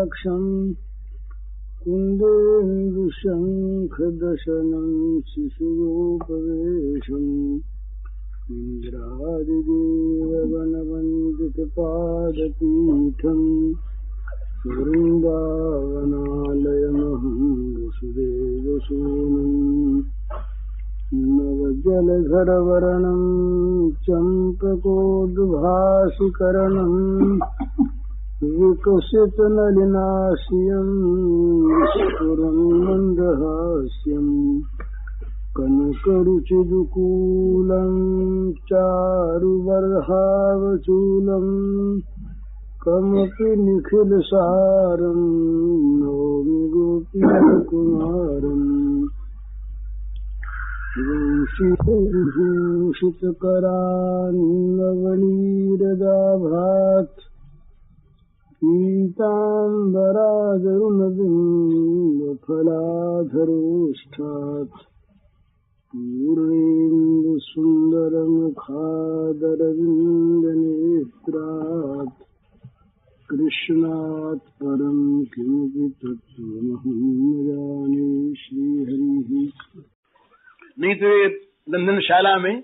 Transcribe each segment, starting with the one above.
कमलाक्षं कुन्देन्दुशङ्खदशनं शिशुगोपवेशम् इन्द्रादिदेववनवन्दितपादपीठम् वृन्दावनालयमहं वसुदेवसूनुम् नवजलधरवर्णं चम्पकोद्भासिकरणं विकसितनलिनास्यं स्फुरन्मन्दहास्यं कनकरुचिदुकूलं चारुबर्हावचूलं कमपि निखिलसारं नौमि गोपीकुमारम् भूषितकरान्नवनीरदाभात् पीताम्बरादरुणबिम्बफलाधरोष्ठात् पूर्णेन्दुसुन्दरमुखादरविन्दनेत्रात् कृष्णात् परं किमपि तत्त्वमहं न जाने। श्रीहरिः। नहीं तो ये रंधनशाला में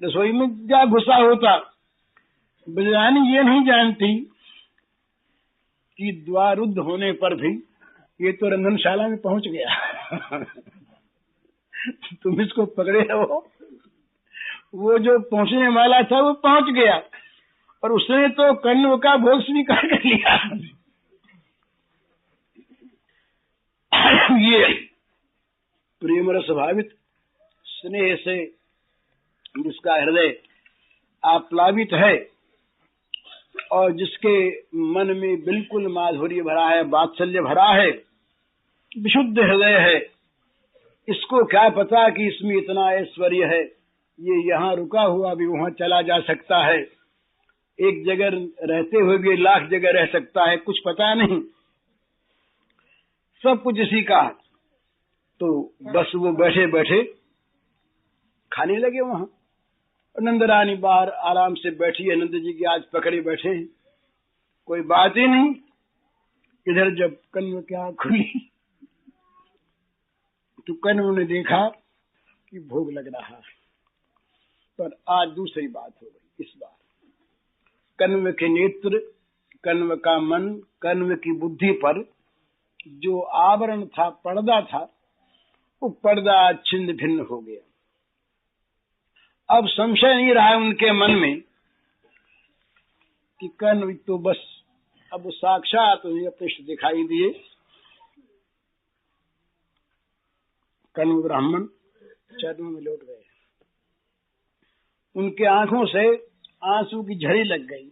रसोई में क्या गुस्सा होता। ब्रजरानी ये नहीं जानती कि द्वार रुद्ध होने पर भी ये तो रंधनशाला में पहुंच गया। तुम इसको पकड़े रहो। वो जो पहुंचने वाला था वो पहुंच गया और उसने तो कर्ण का भोग स्वीकार कर लिया। ये प्रेम रस भावित स्नेह से जिसका हृदय आप्लावित है और जिसके मन में बिल्कुल माधुर्य भरा है, वात्सल्य भरा है, विशुद्ध हृदय है, इसको क्या पता कि इसमें इतना ऐश्वर्य है। ये यहाँ रुका हुआ भी वहां चला जा सकता है, एक जगह रहते हुए भी 1,00,000 जगह रह सकता है, कुछ पता नहीं। सब कुछ इसी का। तो बस वो बैठे बैठे खाने लगे वहां। नंद रानी बाहर आराम से बैठी है। नंद जी की आज पकड़े बैठे हैं, कोई बात ही नहीं। इधर जब कन्व की आंख खुली तो कन्व ने देखा कि भोग लग रहा है। पर आज दूसरी बात हो गई। इस बार कन्व के नेत्र, कन्व का मन, कन्व की बुद्धि पर जो आवरण था, पर्दा था, वो पर्दा छिन्न भिन्न हो गया। अब संशय नहीं रहा है उनके मन में कि कर्ण तो बस अब साक्षात उन्हें अपने दिखाई दिए। कर्ण ब्राह्मण चरणों में लौट गए। उनके आंखों से आंसू की झड़ी लग गई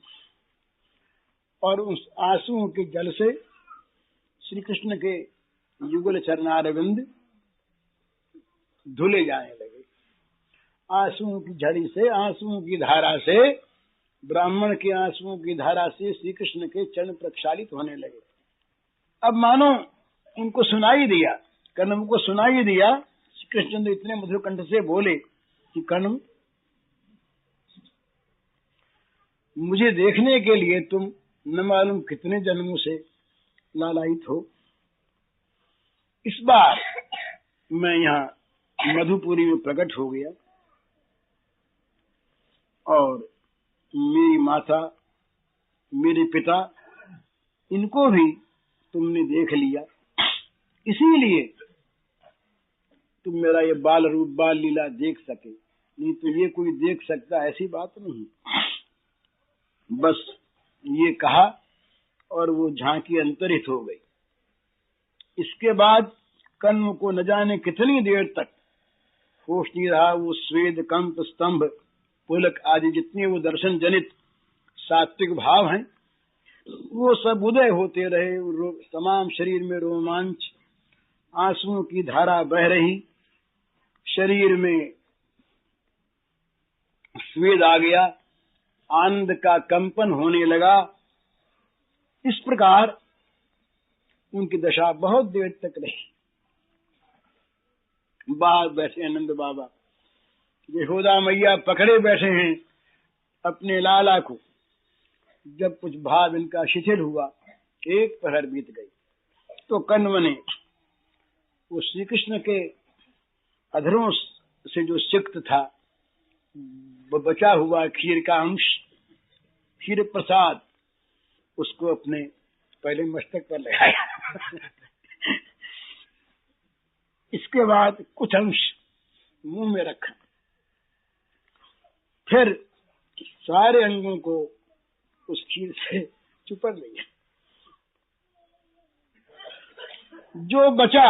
और उस आंसुओं के जल से श्री कृष्ण के युगल चरणारविंद धुले जाने लगे। आंसुओं की झड़ी से, आंसुओं की धारा से, ब्राह्मण के आंसुओं की धारा से श्री कृष्ण के चरण प्रक्षालित होने लगे। अब मानो उनको सुनाई दिया, कर्ण को सुनाई दिया। श्री कृष्ण तो इतने मधुर कंठ से बोले कि कर्ण, मुझे देखने के लिए तुम न मालूम कितने जन्मों से लालायित हो। इस बार मैं यहाँ मधुपुरी में प्रकट हो गया और मेरी माता, मेरे पिता, इनको भी तुमने देख लिया। इसीलिए तुम मेरा ये बाल रूप, बाल लीला देख सके। नहीं तो ये कोई देख सकता, ऐसी बात नहीं। बस ये कहा और वो झांकी अंतरित हो गई। इसके बाद कर्ण को न जाने कितनी देर तक होश नहीं रहा। वो स्वेद, कंप, स्तंभ, पुलक आदि जितने वो दर्शन जनित सात्विक भाव हैं, वो सब उदय होते रहे। तमाम शरीर में रोमांच, आंसुओं की धारा बह रही, शरीर में स्वेद आ गया, आनंद का कंपन होने लगा। इस प्रकार उनकी दशा बहुत देर तक रही। बाहर बैठे आनंद बाबा, यशोदा मैया पकड़े बैठे हैं अपने लाला को। जब कुछ भाव इनका शिथिल हुआ, एक पहर बीत गई। तो कण्व ने वो श्री कृष्ण के अधरों से जो सिक्त था, बचा हुआ खीर का अंश, खीर प्रसाद, उसको अपने पहले मस्तक पर लगाया। इसके बाद कुछ अंश मुंह में रखा, फिर सारे अंगों को उस खीर से चुपर लिया। जो बचा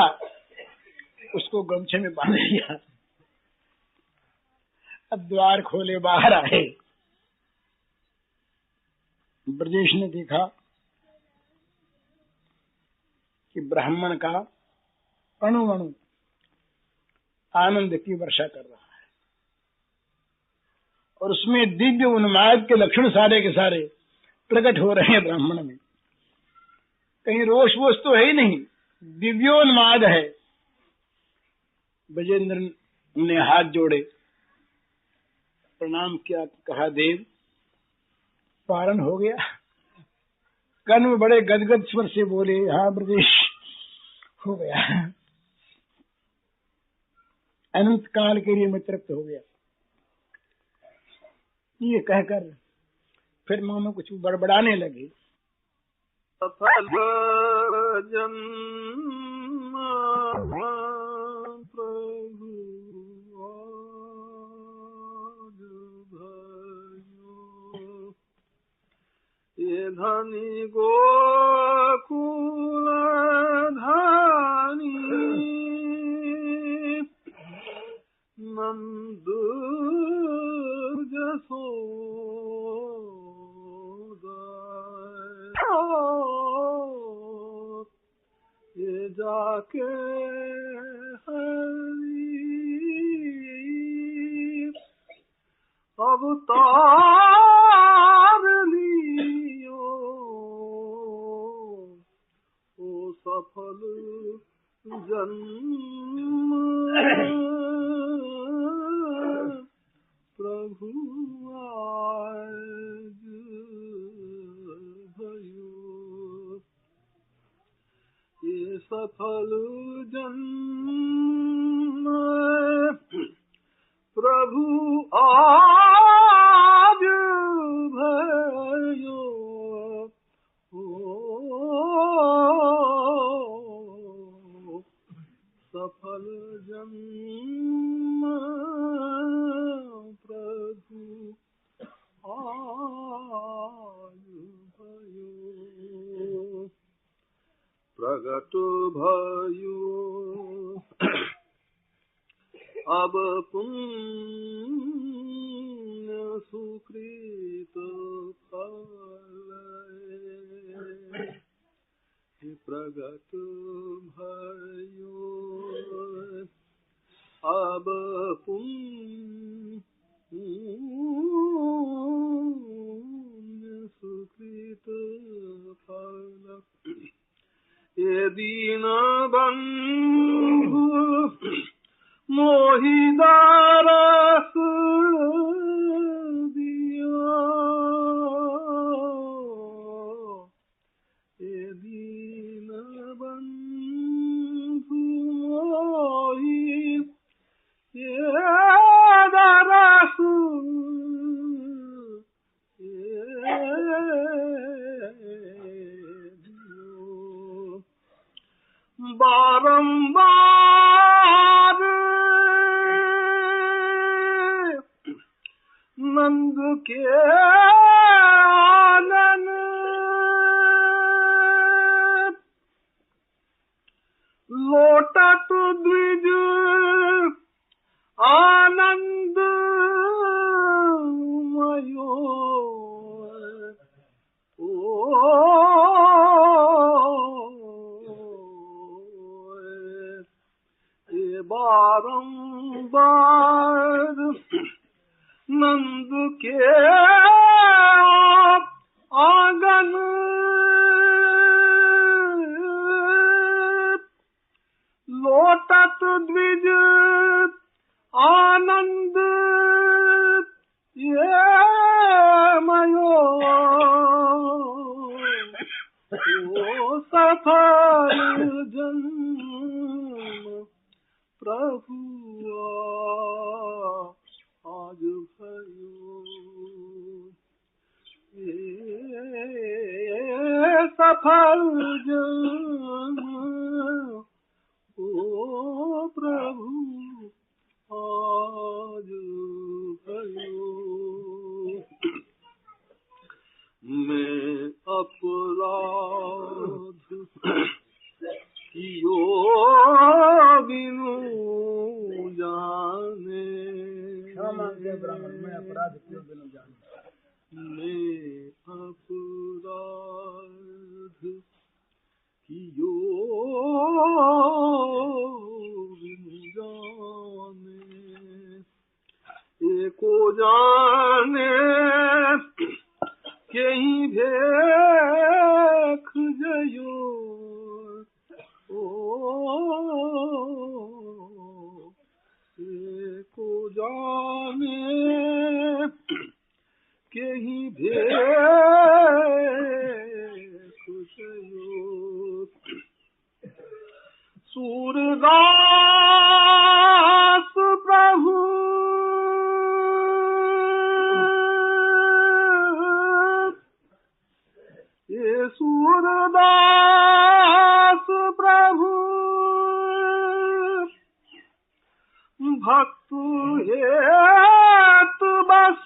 उसको गमछे में बांध लिया। अब द्वार खोले बाहर आए। ब्रजेश ने देखा कि ब्राह्मण का अणु अणु आनंद की वर्षा कर रहा है और उसमें दिव्य उन्माद के लक्षण सारे के सारे प्रकट हो रहे हैं। ब्राह्मण में कहीं रोष वोष तो है ही नहीं, दिव्योन्माद है। ब्रजेंद्र ने हाथ जोड़े, प्रणाम किया, कहा देव पारण हो गया। कण्व बड़े गदगद स्वर से बोले, हाँ ब्रजेश हो गया, अनंत काल के लिए मैं तृप्त हो गया। ये कहकर फिर मानो कुछ बड़बड़ाने लगे। सफल जन्म प्रभु आज भयो, ये धनी गोकुल धानी नंद जसोदा, ये जाके हरि अवतार लियो, ओ सफल जन्म प्रभु आज भयो, ये सफल जन्म प्रभु आज भयो, ओ सफल जन्म प्रभु आज भयो, प्रगट भयो अब पुण्य सुकृत फल, प्रगट भयो अब पुण्य सुकृत फल, ये दीन बंधु मोहिदारस दिया, ये दीन बंधु मोहि ये दरस बारंबार नंद के आनन लोटत द्विज आनंद मयो, बारंबार नंद के आंगन लोटत द्विज आनंद ये मयो, ओ सफल प्रभु आज भयो सफल जन ओ प्रभु आज भयो मैं अपराध कियो बिनु जाने ब्राह्मण मैं अपराध कियो बिनु जाने मैं अपराध कियो बिनु जाने एको जाने कहीं भेख जयो ओ एको जाने कहीं भेख जयो सूरदास प्रभु सूरदास प्रभु भक्त हेत बस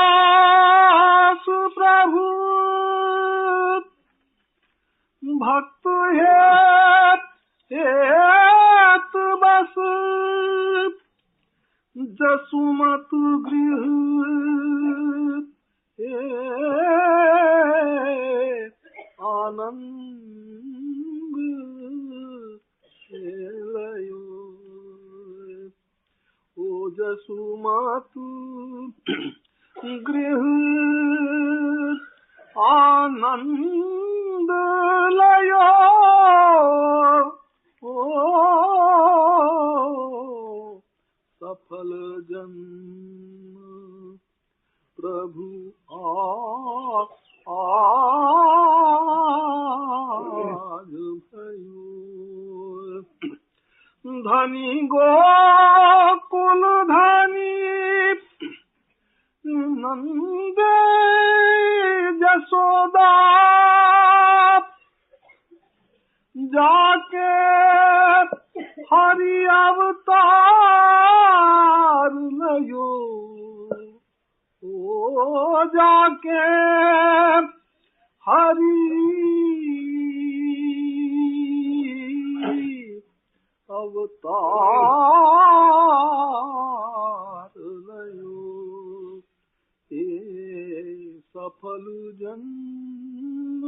सूरदास प्रभु भक्त हेत बस जसुमत गृह आनंद लयो ओ जसुमत गृह आनंद लयो ओ सफल जन्म प्रभु आज भयो धनी गोकुल धनी नंद जसोदा जाके हरि अवतार लयो ओ जाके हरि अवतार लयो ए सफल जन्म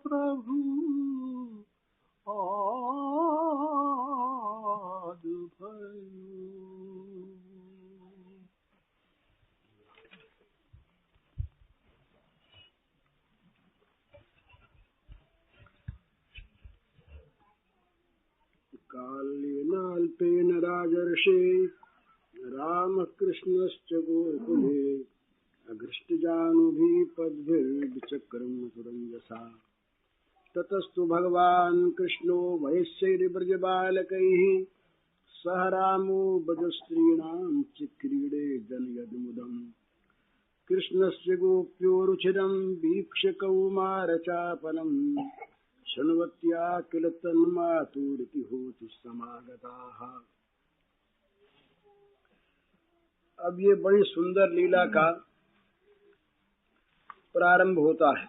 प्रभु आज भयो कालेनाल्पेन राजर्षे रामकृष्णश्च गोकुले अघृष्टजानुभिः पद्भिर्विचक्रं सुरञ्जसा ततस्तु भगवान् कृष्णो वैश्यैर्व्रजबालकैः सह रामो भजस्त्रीणां चिक्रीडे जनयदमुदम् कृष्णस्य गोप्यो रुचिरं वीक्ष्य कौमारचापलम् शृण्वत्या किल तन्मातुरिति होति समागताः। अब ये बड़ी सुंदर लीला का प्रारंभ होता है।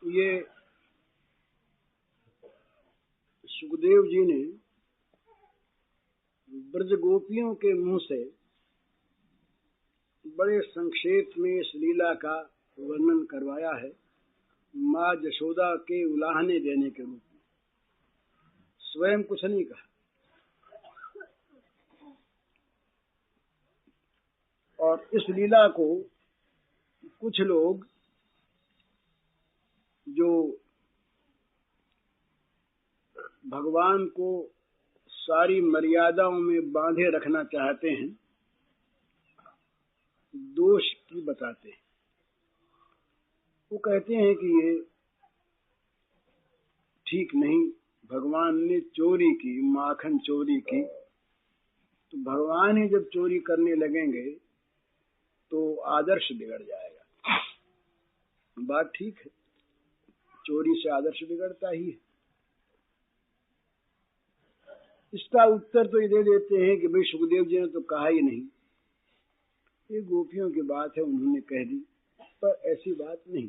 ये सुखदेव जी ने ब्रज गोपियों के मुंह से बड़े संक्षेप में इस लीला का वर्णन करवाया है, माँ यशोदा के उलाहने देने के रूप में। स्वयं कुछ नहीं कहा। और इस लीला को कुछ लोग जो भगवान को सारी मर्यादाओं में बांधे रखना चाहते हैं, दोष की बताते हैं। वो कहते हैं कि ये ठीक नहीं, भगवान ने चोरी की, माखन चोरी की, तो भगवान ही जब चोरी करने लगेंगे तो आदर्श बिगड़ जाएगा। बात ठीक है, चोरी से आदर्श बिगड़ता ही है। इसका उत्तर तो ये दे देते हैं कि भाई सुखदेव जी ने तो कहा ही नहीं, ये गोपियों की बात है, उन्होंने कह दी, पर ऐसी बात नहीं।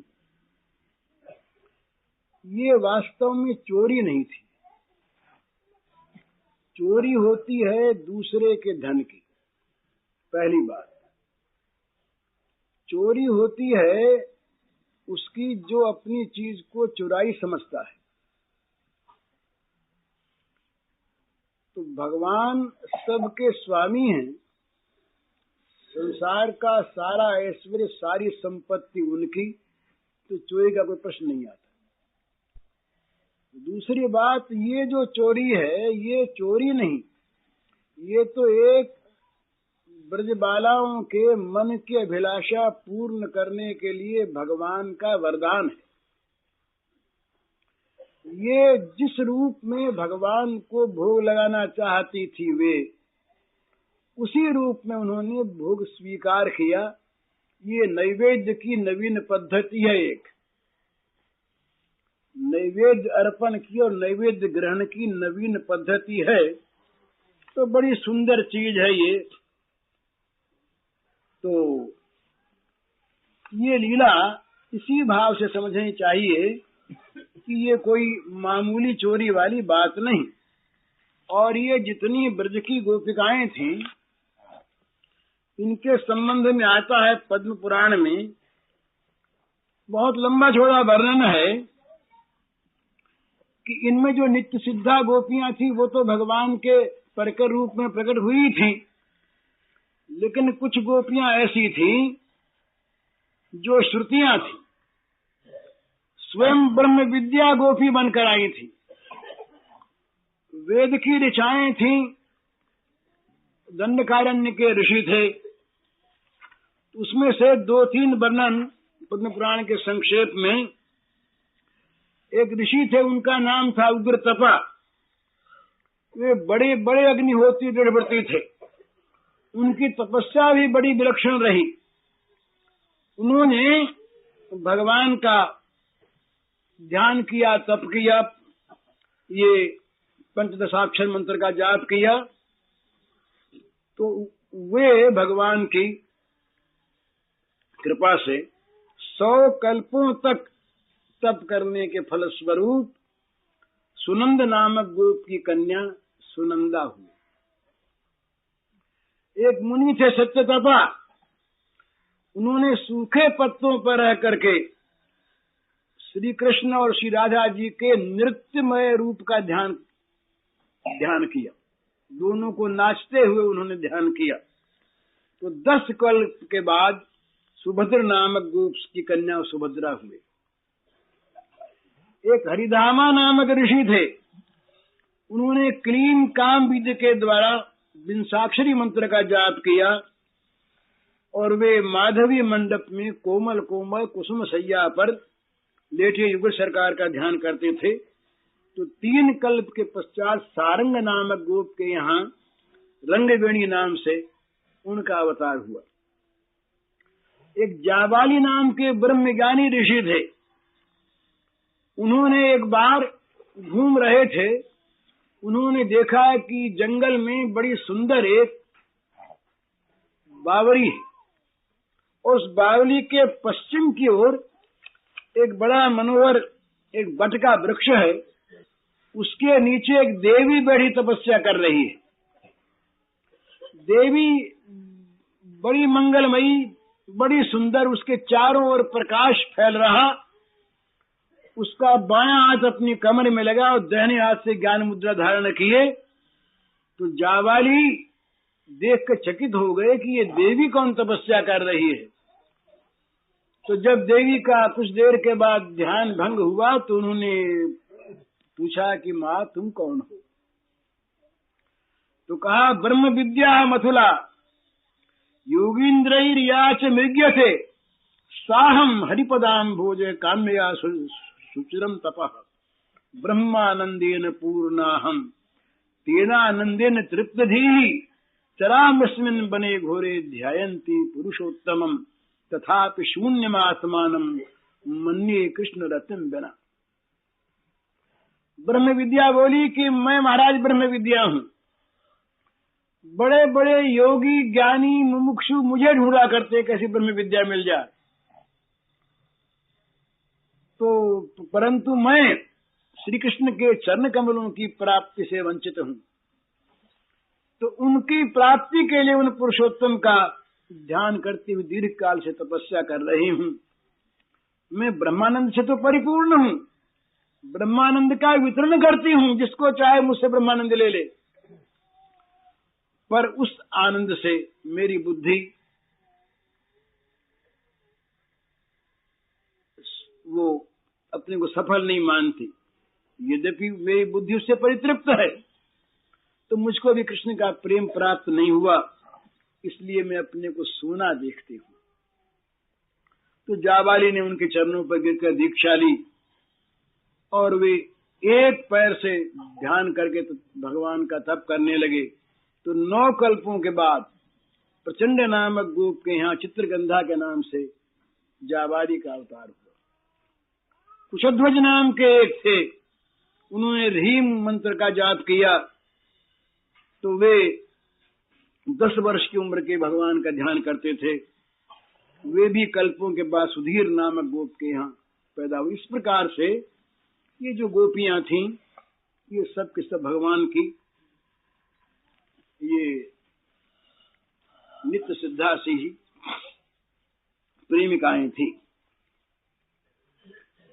ये वास्तव में चोरी नहीं थी। चोरी होती है दूसरे के धन की, पहली बात। चोरी होती है उसकी जो अपनी चीज को चुराई समझता है। तो भगवान सबके स्वामी हैं, संसार का सारा ऐश्वर्य, सारी संपत्ति उनकी, तो चोरी का कोई प्रश्न नहीं आता। दूसरी बात, ये जो चोरी है ये चोरी नहीं, ये तो एक ब्रजबालाओं के मन की अभिलाषा पूर्ण करने के लिए भगवान का वरदान है। ये जिस रूप में भगवान को भोग लगाना चाहती थी वे, उसी रूप में उन्होंने भोग स्वीकार किया। ये नैवेद्य की नवीन पद्धति है, एक नैवेद्य अर्पण की और नैवेद्य ग्रहण की नवीन पद्धति है। तो बड़ी सुंदर चीज है ये। तो ये लीला इसी भाव से समझनी चाहिए कि ये कोई मामूली चोरी वाली बात नहीं। और ये जितनी ब्रज की गोपिकाएं थी, इनके संबंध में आता है पद्म पुराण में, बहुत लंबा चौड़ा वर्णन है कि इनमें जो नित्य सिद्धा गोपियां थी वो तो भगवान के परकर रूप में प्रकट हुई थी, लेकिन कुछ गोपियां ऐसी थी जो श्रुतियां थी, स्वयं ब्रह्म विद्या गोपी बनकर आई थी, वेद की ऋचाएं थी, दंडकारण्य के ऋषि थे। उसमें से 2-3 वर्णन पद्म पुराण के संक्षेप में। एक ऋषि थे, उनका नाम था उग्र तपा। वे बड़े बड़े अग्निहोत्री दृढ़व्रती थे, उनकी तपस्या भी बड़ी विलक्षण रही। उन्होंने भगवान का ध्यान किया, तप किया, ये पंचदशाक्षर मंत्र का जाप किया, तो वे भगवान की कृपा से 100 कल्पों तक तप करने के फलस्वरूप सुनंद नामक गोप की कन्या सुनंदा हुई। एक मुनि थे सत्यतपा, उन्होंने सूखे पत्तों पर रह करके श्री कृष्ण और श्री राधा जी के नृत्यमय रूप का ध्यान किया। दोनों को नाचते हुए उन्होंने ध्यान किया। तो 10 कल्प के बाद सुभद्र नामक गोप की कन्या सुभद्रा हुए। एक हरिधामा नामक ऋषि थे, उन्होंने क्लीन काम विधि के द्वारा विंशाक्षरी मंत्र का जाप किया और वे माधवी मंडप में कोमल कोमल कुसुम सैया पर लेटे युगल सरकार का ध्यान करते थे। तो 3 कल्प के पश्चात सारंग नामक गोप के यहाँ रंगवेणी नाम से उनका अवतार हुआ। एक जाबाली नाम के ब्रह्मज्ञानी ऋषि थे, उन्होंने एक बार घूम रहे थे, उन्होंने देखा कि जंगल में बड़ी सुंदर एक बावली है। उस बावली के पश्चिम की ओर एक बड़ा मनोहर एक बट का वृक्ष है, उसके नीचे एक देवी बैठी तपस्या कर रही है। देवी बड़ी मंगलमयी, बड़ी सुंदर, उसके चारों ओर प्रकाश फैल रहा। उसका बायां हाथ अपनी कमर में लगा और दाहिने हाथ से ज्ञान मुद्रा धारण किए। तो जावाली देख कर चकित हो गए कि ये देवी कौन तपस्या कर रही है। तो जब देवी का कुछ देर के बाद ध्यान भंग हुआ तो उन्होंने पूछा कि माँ तुम कौन हो। तो कहा ब्रह्म विद्या मथुला योगींद्रैर्याच मृग्यते साहम हरिपदाम भोज काम्या सुचिरम तपः ब्रह्मानंदेन पूर्णाहम तेनानंदेन तृप्तधीः चरामस्मिन् बने घोरे ध्यायन्ति पुरुषोत्तमम् तथापि शून्यमात्मानं मन्ये कृष्ण रतिम बिना। ब्रह्म विद्या बोली कि मैं महाराज ब्रह्म विद्या हूँ। बड़े बड़े योगी ज्ञानी मुमुक्षु मुझे ढूंढा करते कैसी ब्रह्म विद्या मिल जाए, तो परंतु मैं श्री कृष्ण के चरण कमलों की प्राप्ति से वंचित हूँ। तो उनकी प्राप्ति के लिए उन पुरुषोत्तम का ध्यान करते हुए दीर्घ काल से तपस्या कर रही हूँ। मैं ब्रह्मानंद से तो परिपूर्ण हूँ, ब्रह्मानंद का वितरण करती हूँ, जिसको चाहे मुझसे ब्रह्मानंद ले ले, पर उस आनंद से मेरी बुद्धि वो अपने को सफल नहीं मानती। यद्यपि मेरी बुद्धि उससे परितृप्त है, तो मुझको भी कृष्ण का प्रेम प्राप्त नहीं हुआ, इसलिए मैं अपने को सोना देखती हूँ। तो जाबाली ने उनके चरणों पर गिरकर दीक्षा ली और वे एक पैर से ध्यान करके तो भगवान का तप करने लगे। तो 9 कल्पों के बाद प्रचंड नामक गोप के यहाँ चित्रगंधा के नाम से जाबाली का अवतार हुआ। कुशध्वज नाम के एक थे, उन्होंने ह्रीम मंत्र का जाप किया, तो वे 10 वर्ष की उम्र के भगवान का ध्यान करते थे। वे भी कल्पों के बाद सुधीर नामक गोप के यहाँ पैदा हुई। इस प्रकार से ये जो गोपियां थीं, ये सब के सब भगवान की ये नित्य सिद्धा सी ही प्रेमिकाएं थी।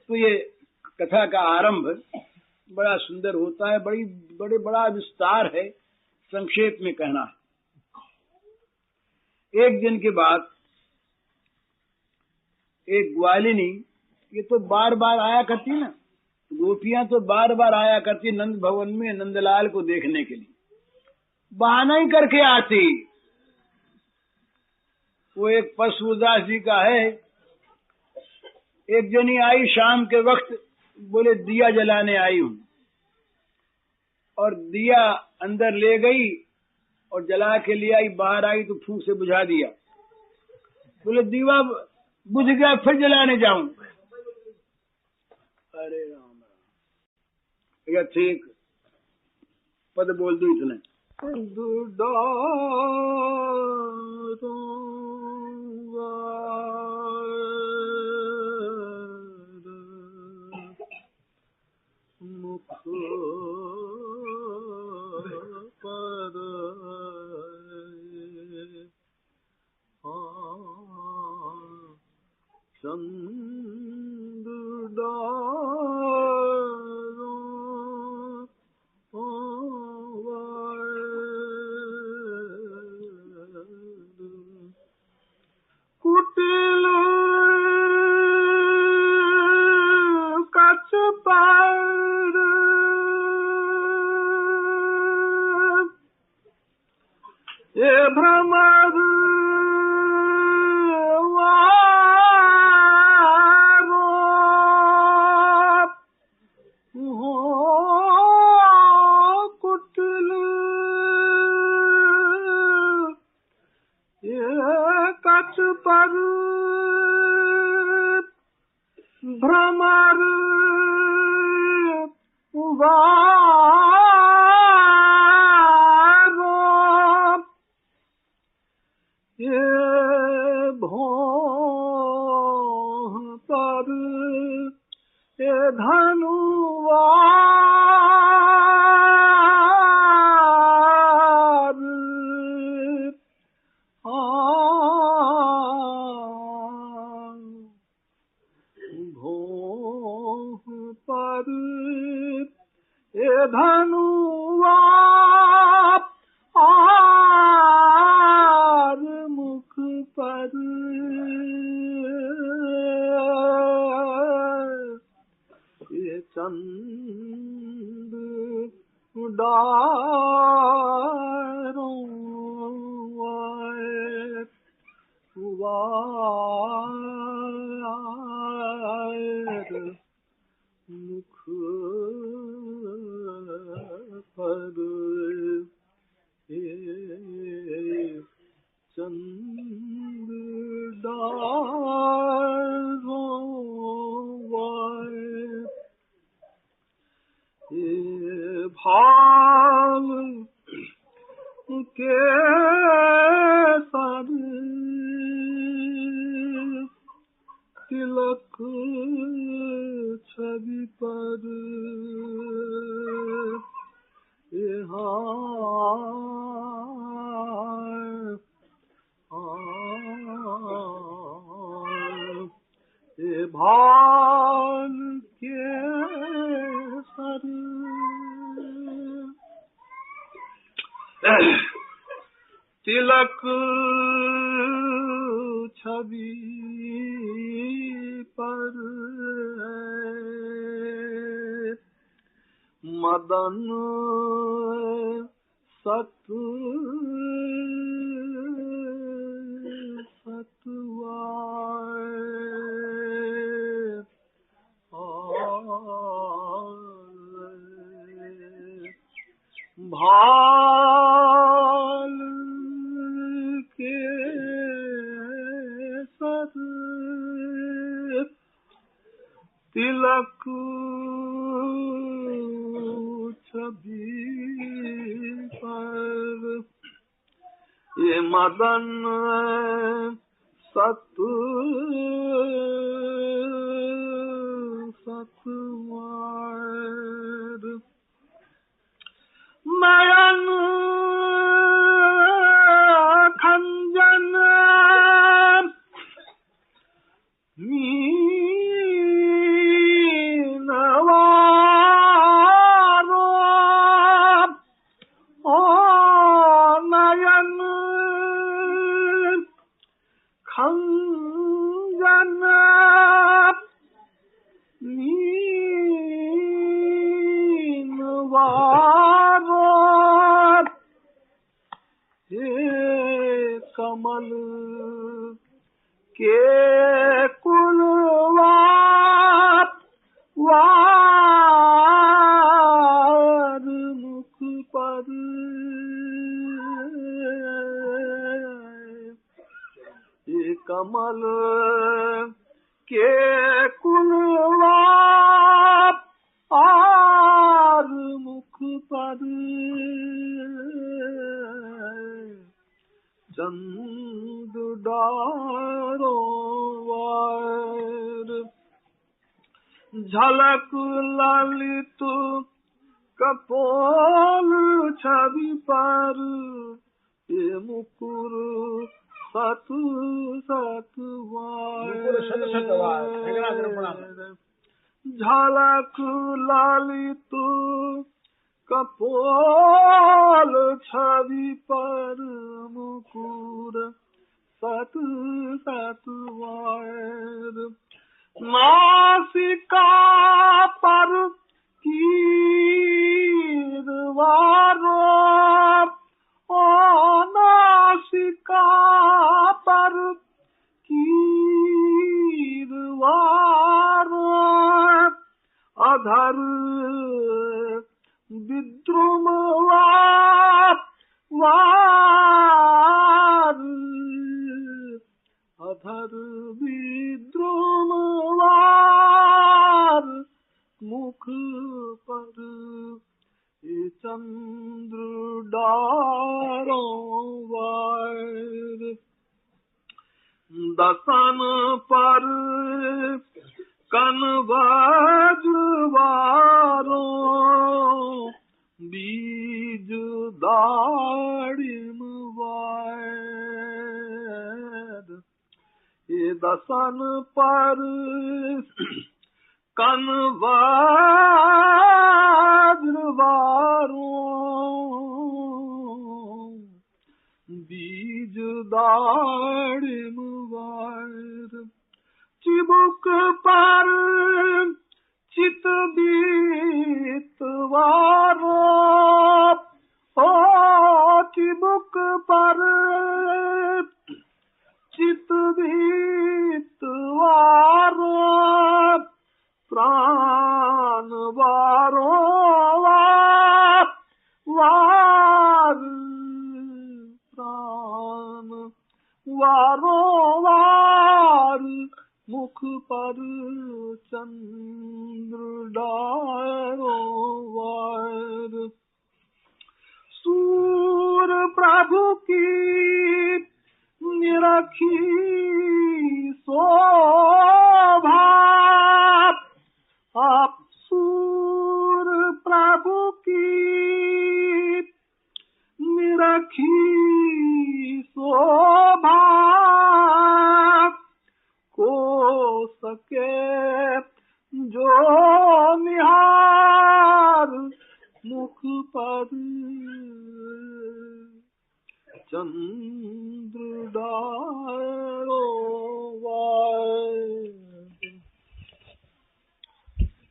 तो ये कथा का आरंभ बड़ा सुंदर होता है, बड़ा विस्तार है, संक्षेप में कहना है। एक दिन के बाद एक ग्वालिनी, ये तो बार बार आया करती ना, गोपियां तो बार बार आया करती नंद भवन में नंदलाल को देखने के लिए, बहाना ही करके आती। वो एक पशुदास जी का है, एक जनी आई शाम के वक्त, बोले दिया जलाने आई हूं, और दिया अंदर ले गई और जला के ले आई, बाहर आई तो फूंक से बुझा दिया। बोले दीवा बुझ गया, फिर जलाने जाऊं। अरे राम राम, या ठीक पद बोल दो इतने। मुख पर चंद कुटिल कच पार ये भ्रमर पर भ्रमर वारो ये भों पर ये धनुवार धनुवार आर मुख पर ये चंद डार मुख पर चंद डारो भाल के सर तिलक छवि पर भाल के सर तिलक छवि पर मदन सत भाल के सर तिलक छवि पर ये मदन सतवार नयन खंजन मीनवारो ओ नयन खंजन मीनवारो कमल के कुलवार मुख पर कमल के कुलवार मुख पर चंद डारो वार झलक ललित कपोल छवि पर ये मुकुर सत झलक ललित कपोल छवि पर मुकुर सत नासिका पर कीरवारो ओ नासिका पर कीरवारो अधर विद्रुम वार अधर विद्रुम वार मुख पर चंद्र डारो वार दसन पर कन वज्रवारो बीज दाड़िम वार ये दसन पर कन वज्रवारो बीज दाड़िम वार चिबुक पर चित बीतवारो ओ चिबुक मुख पर चित भीत वारो प्राण वारो वार प्राण वारो वार मुख पर चंद्र डारो वार सूर प्रभु की निरखी शोभा आप सूर प्रभु की निरखी शोभा को सके जो निहार मुख पर चंद्र डारो वार।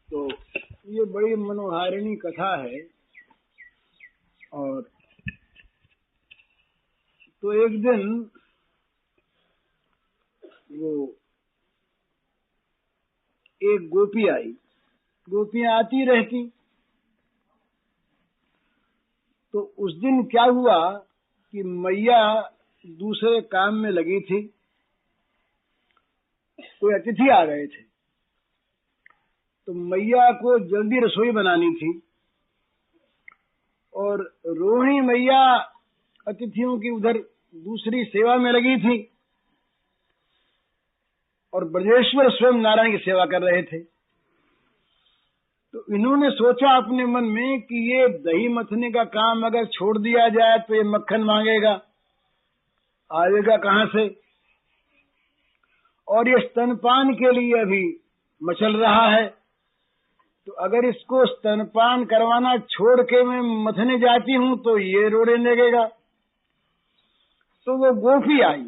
तो ये बड़ी मनोहारिणी कथा है। और तो एक दिन वो एक गोपी आई, गोपियां आती रहती। तो उस दिन क्या हुआ कि मैया दूसरे काम में लगी थी, कोई अतिथि आ गए थे, तो मैया को जल्दी रसोई बनानी थी। और रोहिणी मैया अतिथियों की उधर दूसरी सेवा में लगी थी और ब्रजेश्वर स्वयं नारायण की सेवा कर रहे थे। तो इन्होंने सोचा अपने मन में कि ये दही मथने का काम अगर छोड़ दिया जाए तो ये मक्खन मांगेगा, आएगा कहां से, और ये स्तनपान के लिए अभी मचल रहा है। तो अगर इसको स्तनपान करवाना छोड़ के मैं मथने जाती हूं तो ये रोने लगेगा। तो वो गोपी आई,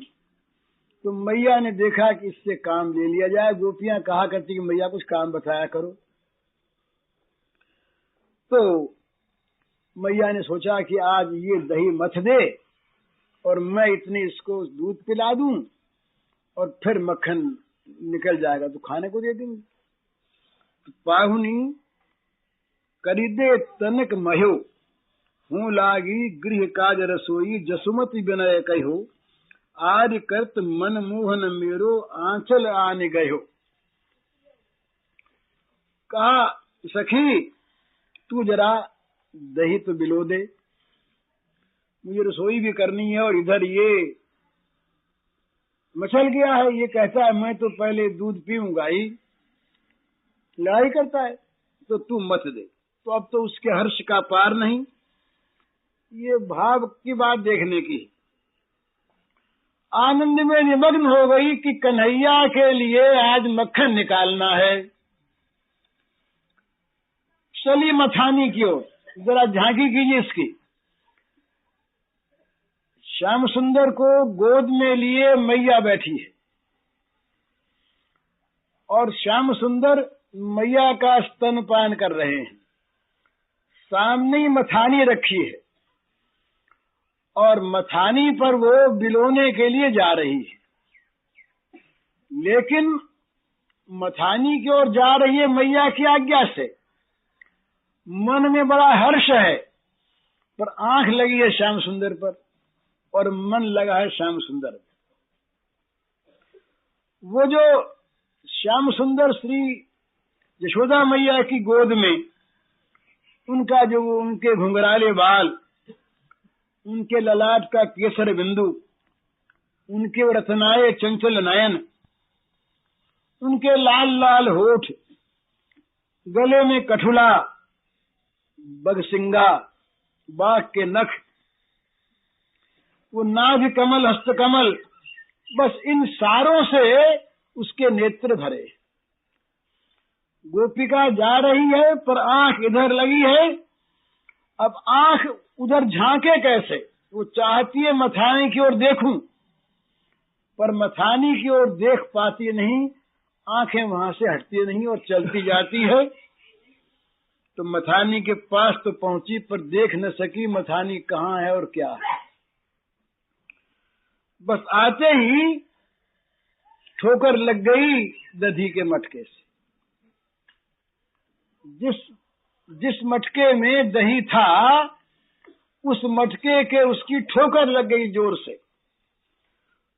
तो मैया ने देखा कि इससे काम ले लिया जाए। गोपियां कहा करती कि मैया कुछ काम बताया करो। तो मैया ने सोचा कि आज ये दही मथ दे और मैं इतनी इसको दूध पिला दूं और फिर मक्खन निकल जाएगा तो खाने को दे देंगे। तो पाहुनी करिदे तनक महो हूँ लागी गृह काज रसोई जसुमति विनय कहो आर्य करत मन मोहन मेरो आंचल आने गयो। कहा सखी तू जरा दही तो बिलो दे, मुझे रसोई भी करनी है और इधर ये मचल गया है। ये कहता है मैं तो पहले दूध पीऊंगा ही, लड़ाई करता है, तो तू मत दे। तो अब तो उसके हर्ष का पार नहीं। ये भाव की बात देखने की। आनंद में निमग्न हो गई कि कन्हैया के लिए आज मक्खन निकालना है। चली मथानी की ओर, जरा झांकी कीजिए इसकी। श्याम सुंदर को गोद में लिए मैया बैठी है और श्याम सुंदर मैया का स्तनपान कर रहे हैं। सामने ही मथानी रखी है और मथानी पर वो बिलोने के लिए जा रही है, लेकिन मथानी की ओर जा रही है मैया की आज्ञा से। मन में बड़ा हर्ष है पर आंख लगी है श्याम सुंदर पर और मन लगा है श्याम सुंदर। वो जो श्याम सुंदर श्री यशोदा मैया की गोद में उनका जो उनके घुंघराले बाल, उनके ललाट का केसर बिंदु, उनके रत्नाए चंचल नयन, उनके लाल लाल होठ, गले में कठुला, बगसिंगा, बाघ के नख, वो नाभि कमल, हस्त कमल, बस इन सारों से उसके नेत्र भरे। गोपिका जा रही है पर आंख इधर लगी है। अब आंख उधर झांके कैसे? वो चाहती है मथानी की ओर देखूं पर मथानी की ओर देख पाती नहीं, आंखें वहां से हटती नहीं और चलती जाती है। तो मथानी के पास तो पहुंची पर देख न सकी मथानी कहाँ है और क्या है। बस आते ही ठोकर लग गई दधी के मटके से। जिस मटके में दही था उस मटके के उसकी ठोकर लग गई जोर से।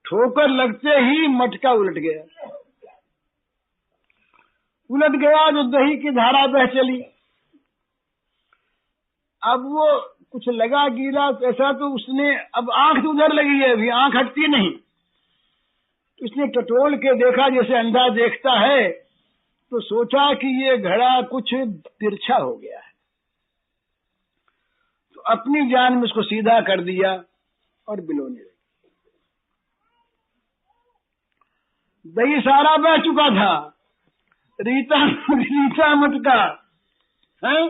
ठोकर लगते ही मटका उलट गया। उलट गया जो दही की धारा बह चली। अब वो कुछ लगा गीला ऐसा तो उसने, अब आंख तो उधर लगी है, अभी आंख हटती नहीं। उसने टटोल के देखा जैसे अंधा देखता है, तो सोचा कि ये घड़ा कुछ तिरछा हो गया है, तो अपनी जान में उसको सीधा कर दिया और बिलोने लगी। दही सारा बह चुका था, रीता मटका है,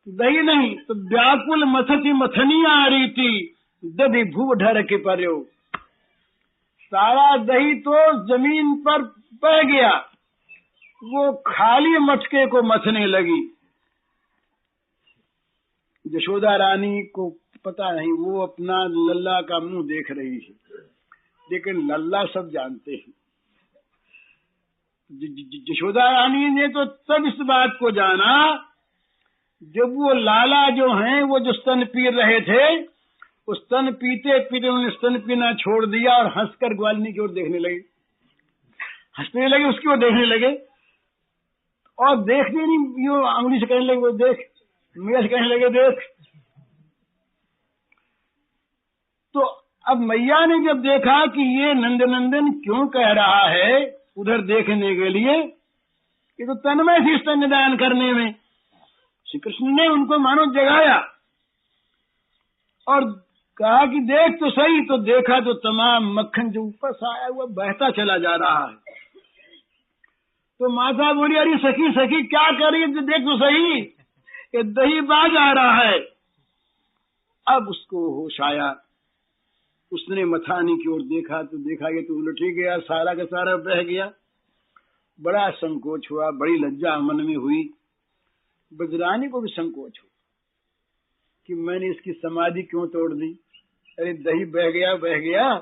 दही नहीं तो व्याकुल मथती मथनिया रीति दधी भू ढर के पर्यो। सारा दही तो जमीन पर बह गया, वो खाली मटके को मथने लगी। यशोदा रानी को पता नहीं, वो अपना लल्ला का मुंह देख रही है, लेकिन लल्ला सब जानते हैं। यशोदा रानी ने तो तब इस बात को जाना जब वो लाला जो हैं, वो जो स्तन पी रहे थे, उस स्तन पीते पीते उन्होंने स्तन पीना छोड़ दिया और हंसकर ग्वालिनी की ओर देखने लगे, हंसने लगे, उसकी ओर देखने लगे। और देखते नहीं, यो अंगुली से कहने लगे वो देख, मैया से कहने लगे देख। तो अब मैया ने जब देखा कि ये नंदनंदन क्यों कह रहा है उधर देखने के लिए, ये तो तन्मय थी स्तन्यदान करने में, श्री कृष्ण ने उनको मानो जगाया और कहा कि देख तो सही। तो देखा तो तमाम मक्खन जो ऊपर से आया हुआ बहता चला जा रहा है। तो माता बोली, अरे सखी सखी क्या कर रही है, देख तो सही, ये दही बाज आ रहा है। अब उसको होश आया, उसने मथानी की ओर देखा तो देखा ये तो उलट ही गया, सारा का सारा बह गया। बड़ा संकोच हुआ, बड़ी लज्जा मन में हुई। ब्रजरानी को भी संकोच हुआ कि मैंने इसकी समाधि क्यों तोड़ दी। अरे दही बह गया,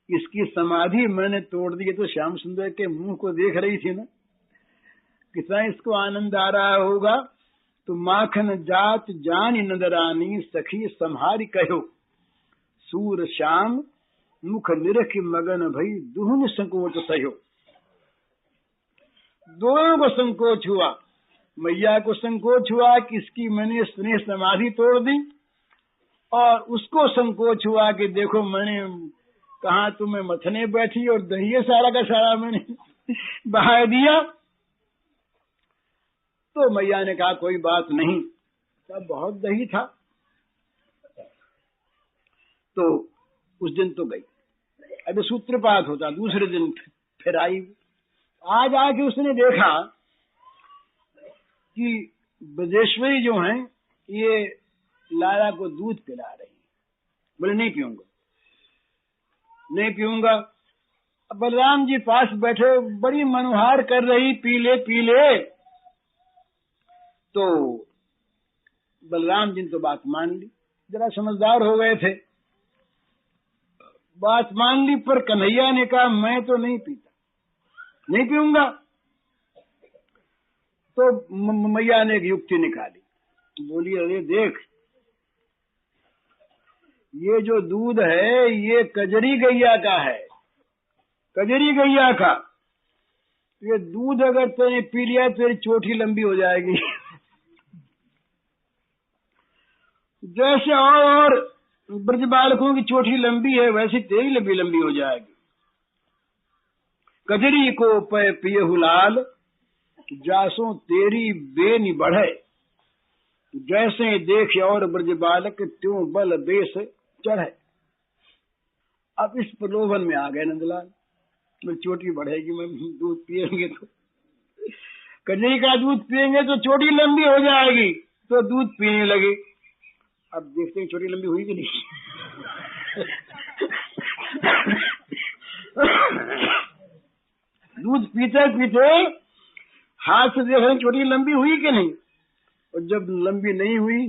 इसकी समाधि मैंने तोड़ दी। तो श्याम सुंदर के मुंह को देख रही थी ना, कितना इसको आनंद आ रहा होगा। तो माखन जात जान नंदरानी सखी संहारी कहो, सूर श्याम मुख निरख मगन भई दुहन संकोच सहो। दोनों को संकोच हुआ, मैया को संकोच हुआ कि इसकी मैंने स्नेह समाधि तोड़ दी, और उसको संकोच हुआ कि देखो मैंने कहा तुम्हें मथने बैठी और दही सारा का सारा मैंने बहा दिया। तो मैया ने कहा कोई बात नहीं, तब बहुत दही था। तो उस दिन तो गई, अब सूत्रपात होता, दूसरे दिन फिर आई। आज आके उसने देखा कि ब्रजेश्वरी जो हैं ये लाला को दूध पिला रही। बोले नहीं पीऊंगा। अब बलराम जी पास बैठे, बड़ी मनोहार कर रही, पी ले। तो बलराम जी ने तो बात मान ली, जरा समझदार हो गए थे, बात मान ली। पर कन्हैया ने कहा मैं तो नहीं पीता, नहीं पीऊंगा। तो मैया ने एक युक्ति निकाली, बोली अरे देख, ये जो दूध है ये कजरी गैया का है, कजरी गैया का। ये दूध अगर तूने पी लिया तेरी चोटी लंबी हो जाएगी। जैसे और ब्रज बालकों की चोटी लंबी है वैसे तेरी लंबी हो जाएगी। कजरी को पे पियहु लाल, जासों तेरी बेनी बढ़े, जैसे देख और ब्रज बालक त्यों बल बेस चढ़े। अब इस प्रलोभन में आ गए नंदलाल, मैं चोटी बढ़ेगी, मैं दूध पिएंगे तो, कजरी का दूध पिएंगे तो चोटी लंबी हो जाएगी, तो दूध पीने लगे। अब देखते हैं चोटी लंबी हुई कि नहीं। दूध पीते पीते हाथ से देख रहे चोटी लंबी हुई कि नहीं, और जब लंबी नहीं हुई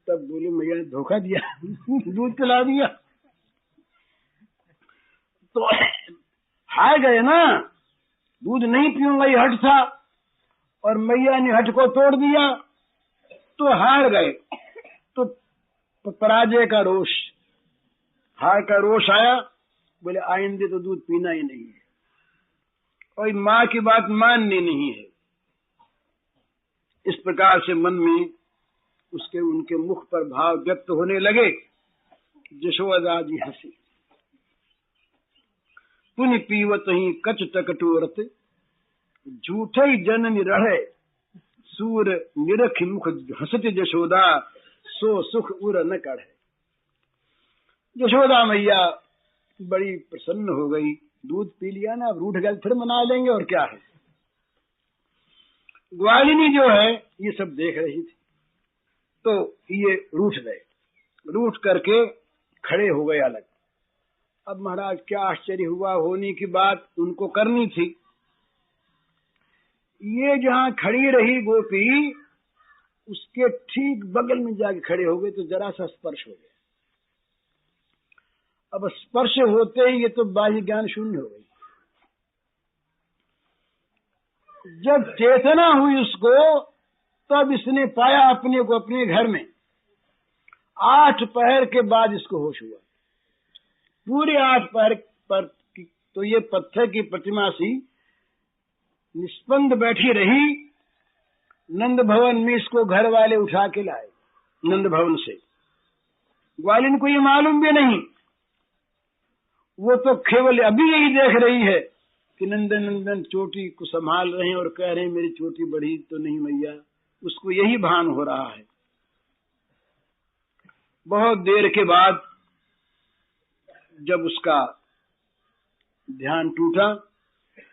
तब बोले मैया ने धोखा दिया, दूध पिला दिया। तो हार गए ना, दूध नहीं पीऊंगा ये हठ था, और मैया ने हठ को तोड़ दिया तो हार गए। तो पराजय का रोष, हार का रोष आया, बोले आइंदे तो दूध पीना ही नहीं है, और माँ की बात माननी नहीं है। इस प्रकार से मन में उसके उनके मुख पर भाव व्यक्त होने लगे। यशोदा जी हंसी, पुनि पीवत ही कच टकटोरत, झूठे जननी रहे सूर निरख मुख हंसत यशोदा, सो सुख उर न कढ़े। यशोदा मैया बड़ी प्रसन्न हो गई, दूध पी लिया ना, अब रूठ गए फिर मना लेंगे और क्या है। ग्वालिनी जो है ये सब देख रही थी, तो ये रूठ गए, रूठ करके खड़े हो गए अलग। अब महाराज क्या आश्चर्य हुआ, होने की बात उनको करनी थी। ये जहां खड़ी रही गोपी, उसके ठीक बगल में जाके खड़े हो गए, तो जरा सा स्पर्श हो गया। अब स्पर्श होते ही ये तो बाह्य ज्ञान शून्य हो गई। जब चेतना हुई उसको, तब इसने पाया अपने को अपने घर में। 8 पहर के बाद इसको होश हुआ। पूरे 8 पहर पर तो ये पत्थर की प्रतिमा सी निष्पन्द बैठी रही। नंद भवन में इसको घर वाले उठा के लाए, नंद भवन से। ग्वालिन को ये मालूम भी नहीं, वो तो केवल अभी यही देख रही है कि नंदन नंदन चोटी को संभाल रहे हैं और कह रहे हैं मेरी चोटी बढ़ी तो नहीं मैया, उसको यही भान हो रहा है। बहुत देर के बाद जब उसका ध्यान टूटा,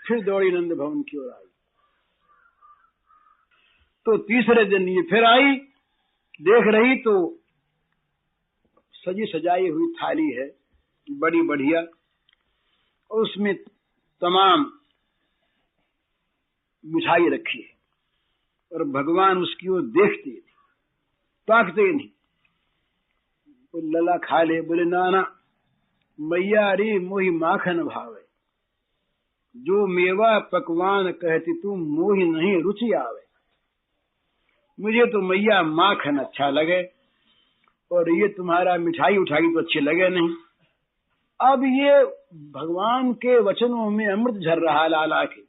फिर दौड़ी नंद भवन की ओर आई। तो तीसरे दिन ये फिर आई, देख रही तो सजी सजाई हुई थाली है बड़ी बढ़िया, और उसमें तमाम मिठाई रखी है, और भगवान उसकी ओर देखते थे, ताकते नहीं। बोले लला खा ले, बोले ना ना मैया रे मोहि माखन भावे, जो मेवा पकवान कहती तू मोहि नहीं रुचि आवे। मुझे तो मैया माखन अच्छा लगे, और ये तुम्हारा मिठाई उठाई तो अच्छे लगे नहीं। अब ये भगवान के वचनों में अमृत झर रहा लाला के,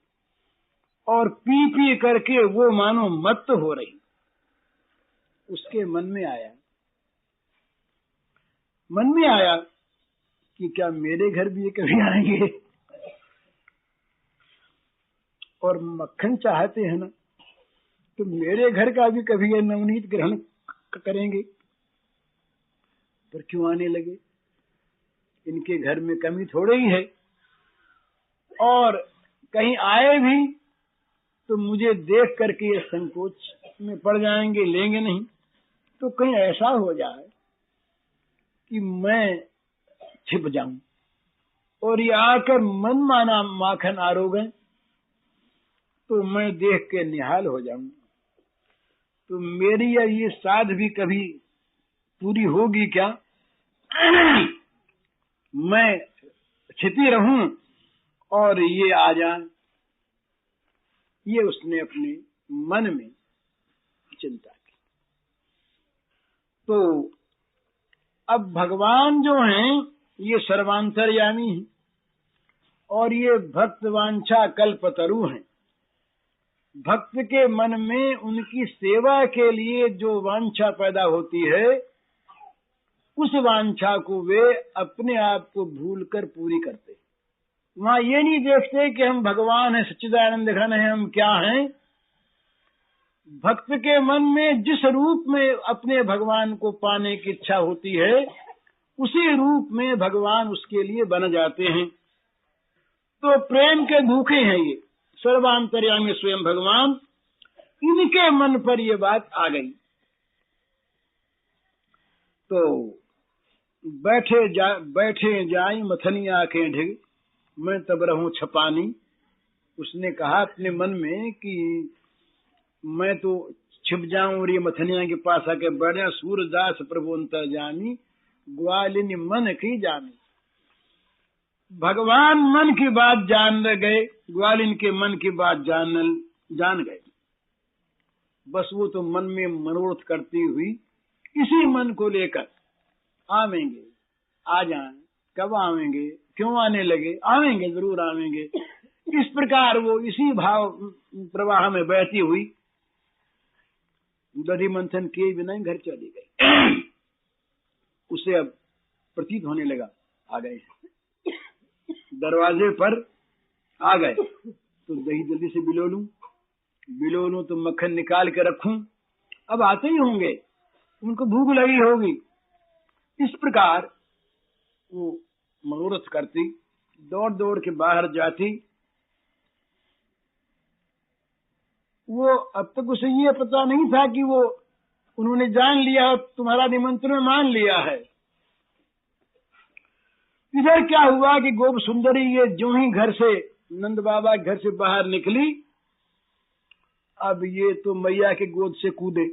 और पी पी करके वो मानो मत्त हो रही। उसके मन में आया कि क्या मेरे घर भी ये कभी आएंगे, और मक्खन चाहते हैं ना, तो मेरे घर का भी कभी ये नवनीत ग्रहण करेंगे। पर क्यों आने लगे, इनके घर में कमी थोड़ी ही है, और कहीं आए भी तो मुझे देख करके ये संकोच में पड़ जाएंगे, लेंगे नहीं। तो कहीं ऐसा हो जाए कि मैं छिप जाऊं और ये आकर मन माना माखन आरोगें, तो मैं देख के निहाल हो जाऊं। तो मेरी ये साध भी कभी पूरी होगी क्या? मैं छिपी रहूं और ये आ जाए। ये उसने अपने मन में चिंता की। तो अब भगवान जो हैं ये सर्वांतर्यामी हैं, और ये भक्त वांछा कल्पतरु हैं। भक्त के मन में उनकी सेवा के लिए जो वांछा पैदा होती है, उस वांछा को वे अपने आप को भूलकर पूरी करते। वहां ये नहीं देखते कि हम भगवान हैं, सच्चिदानंद घन हैं, हम क्या हैं। भक्त के मन में जिस रूप में अपने भगवान को पाने की इच्छा होती है, उसी रूप में भगवान उसके लिए बन जाते हैं। तो प्रेम के भूखे हैं ये सर्वांतर्यामी स्वयं भगवान। इनके मन पर ये बात आ गई। तो बैठे जाई मथनी आंखें ढिग, मैं तब रहूं छपानी। उसने कहा अपने मन में कि मैं तो छिप जाऊं और ये मथनिया के पास आके बढ़िया सूरदास प्रभु अंतर जामी ग्वालिनी मन की जामी। भगवान मन की बात जान गए, ग्वालिन के मन की बात जान गए। बस वो तो मन में मनोरथ करती हुई इसी मन को लेकर आवेंगे, आ जाएं, कब आवेंगे, क्यों आने लगे, आवेंगे, जरूर आवेंगे। इस प्रकार वो इसी भाव प्रवाह में बहती हुई दधि मंथन किए बिना घर चली गई। उसे अब प्रतीत होने लगा आ गए, दरवाजे पर आ गए तो दही जल्दी से बिलो लूं तो मक्खन निकाल के रखूं, अब आते ही होंगे, उनको भूख लगी होगी। इस प्रकार वो मनोरथ करती, दौड़ दौड़ के बाहर जाती। वो अब तक उसे ये पता नहीं था कि वो उन्होंने जान लिया, तुम्हारा निमंत्रण मान लिया है। इधर क्या हुआ कि गोप सुंदरी ये जो ही घर से, नंद बाबा घर से बाहर निकली, अब ये तो मैया के गोद से कूदे।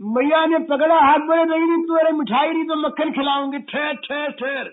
मैया ने पकड़ा हाथ, बोले नहीं तो अरे मिठाई नहीं तो मक्खन खिलाऊंगी, ठहर ठहर ठहर।